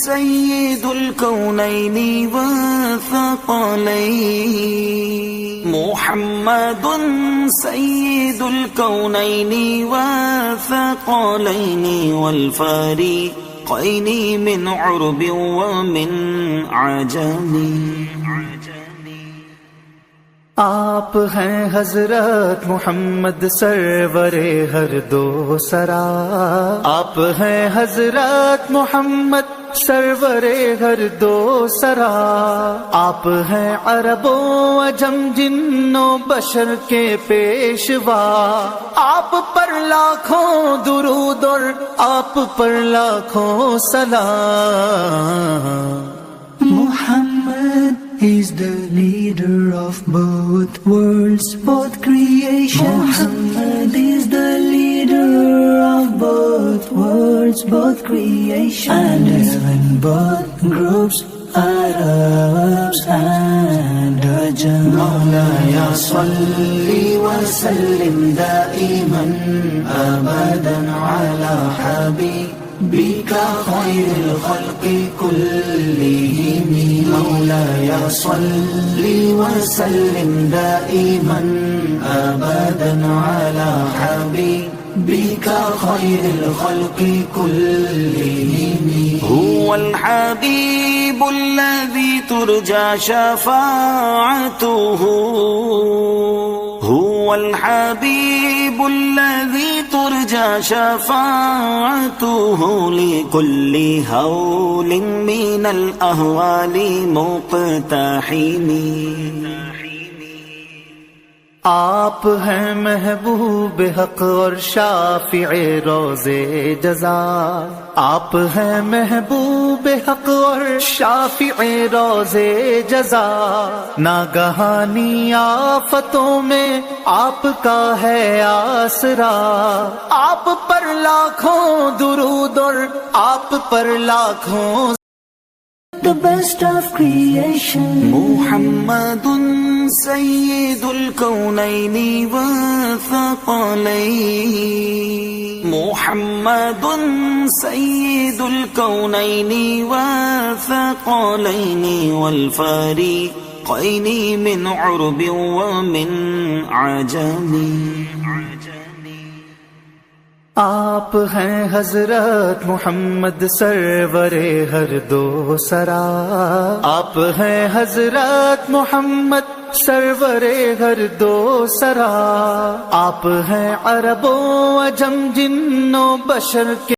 سید الکونین والثقلین، محمد سید الکونین والثقلین والفریقین من عرب ومن عجم۔ آپ ہیں حضرت محمد سرور ہر دو سرا، آپ ہیں حضرت محمد سرور ہر دو سرا، آپ ہیں عرب و عجم جن و بشر کے پیشوا، آپ پر لاکھوں درود اور آپ پر لاکھوں سلام۔ Muhammad is the leader of both worlds, both creations. Muhammad is the leader of both worlds, both creations. And even both groups, Arabs and Ajam. مولاي صل وسلم دائما أبدا على حبيبك خير الخلق كلهم، مولاي صل وسلم دائما أبدا على حبيبك خير الخلق كلهم، هو الحبيب الذي ترجى شفاعته، هو الحبيب الذي ترجى شفاعته لكل هول من الأهوال مقتحم۔ آپ ہیں محبوب حق اور شافع روز جزا، آپ ہیں محبوب حق اور شافع روز جزا، ناگہانی آفتوں میں آپ کا ہے آسرا، آپ پر لاکھوں درود اور آپ پر لاکھوں The best of creation. محمد سید الکونین والثقلین، محمد سید الکونین والثقلین والفریقین من عرب ومن عجم۔ آپ ہیں حضرت محمد سرور ہر دو سرا، آپ ہیں حضرت محمد سرور ہر دو سرا، آپ ہیں عرب و عجم جن و بشر کے